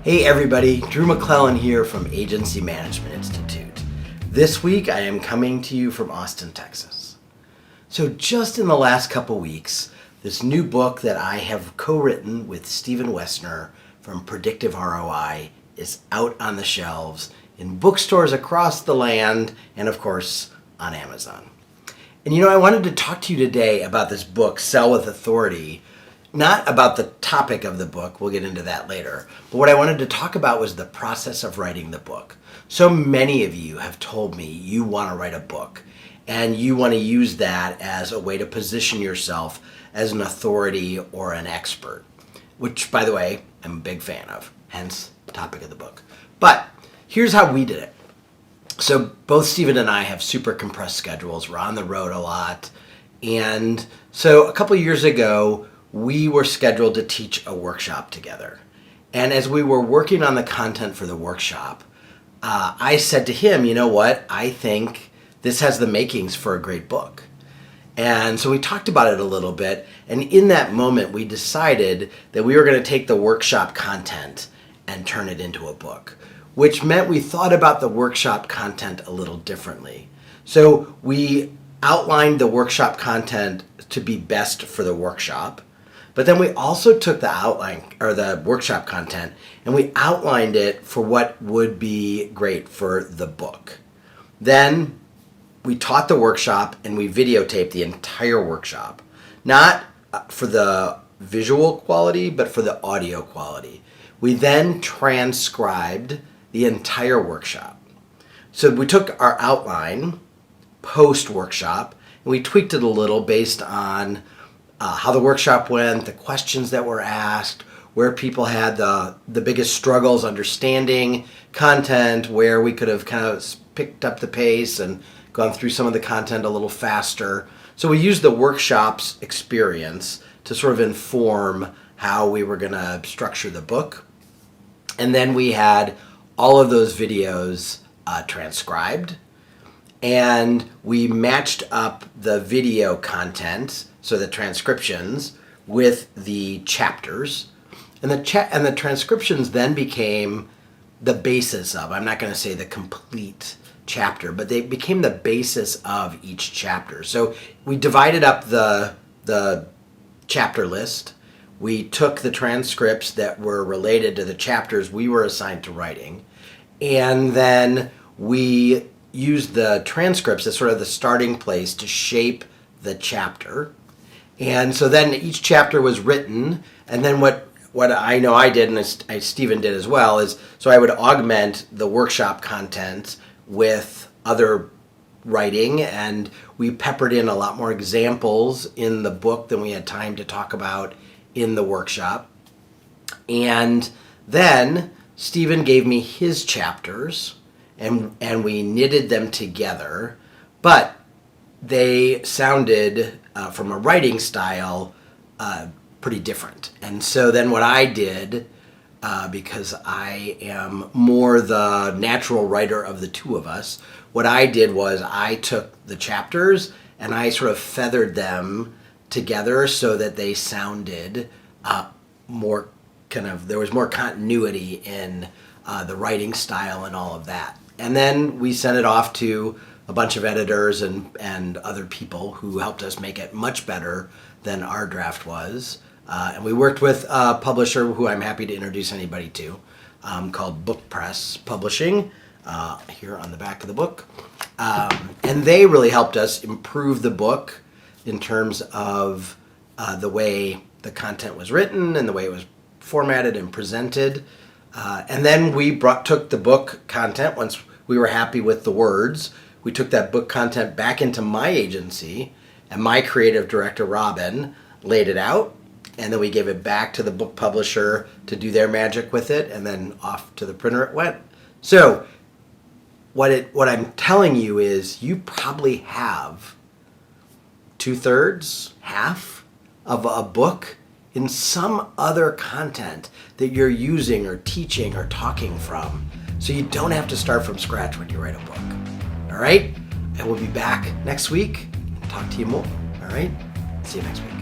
Hey everybody, Drew McLellan here from Agency Management Institute. This week I am coming to you from Austin, Texas. So just in the last couple weeks, this new book that I have co-written with Stephen Wessner from Predictive ROI is out on the shelves in bookstores across the land and of course on Amazon. And I wanted to talk to you today about this book, Sell with Authority. Not about the topic of the book, we'll get into that later, but what I wanted to talk about was the process of writing the book. So many of you have told me you want to write a book and you want to use that as a way to position yourself as an authority or an expert, which, by the way, I'm a big fan of, hence the topic of the book. But here's how we did it. So both Stephen and I have super compressed schedules. We're on the road a lot. And so a couple years ago, we were scheduled to teach a workshop together. And as we were working on the content for the workshop, I said to him, you know what, I think this has the makings for a great book. And so we talked about it a little bit. And in that moment, we decided that we were going to take the workshop content and turn it into a book, which meant we thought about the workshop content a little differently. So we outlined the workshop content to be best for the workshop. But then we also took the outline or the workshop content and we outlined it for what would be great for the book. Then we taught the workshop and we videotaped the entire workshop, not for the visual quality, but for the audio quality. We then transcribed the entire workshop. So we took our outline post-workshop and we tweaked it a little based on how the workshop went, the questions that were asked, where people had the biggest struggles understanding content, where we could have kind of picked up the pace and gone through some of the content a little faster. So we used the workshop's experience to sort of inform how we were going to structure the book. And then we had all of those videos transcribed, and we matched up the video content, so the transcriptions, with the chapters. And the transcriptions then became the basis of, I'm not going to say the complete chapter, but they became the basis of each chapter. So we divided up the chapter list. We took the transcripts that were related to the chapters we were assigned to writing, and then we used the transcripts as sort of the starting place to shape the chapter. And so then each chapter was written, and then what I know I did, and Stephen did as well, is so I would augment the workshop content with other writing, and we peppered in a lot more examples in the book than we had time to talk about in the workshop. And then Stephen gave me his chapters, and we knitted them together, but they sounded, from a writing style, pretty different. And so then what I did, because I am more the natural writer of the two of us, what I did was I took the chapters and I sort of feathered them together so that they sounded more kind of, there was more continuity in the writing style and all of that. And then we sent it off to a bunch of editors and other people who helped us make it much better than our draft was. And we worked with a publisher who I'm happy to introduce anybody to, called Book Press Publishing, here on the back of the book. And they really helped us improve the book in terms of the way the content was written and the way it was formatted and presented. And then we took the book content, once we were happy with the words, we took that book content back into my agency, and my creative director, Robin, laid it out, and then we gave it back to the book publisher to do their magic with it, and then off to the printer it went. So what I'm telling you is you probably have 2/3, half of a book in some other content that you're using or teaching or talking from. So you don't have to start from scratch when you write a book. All right? And we'll be back next week and talk to you more. All right? See you next week.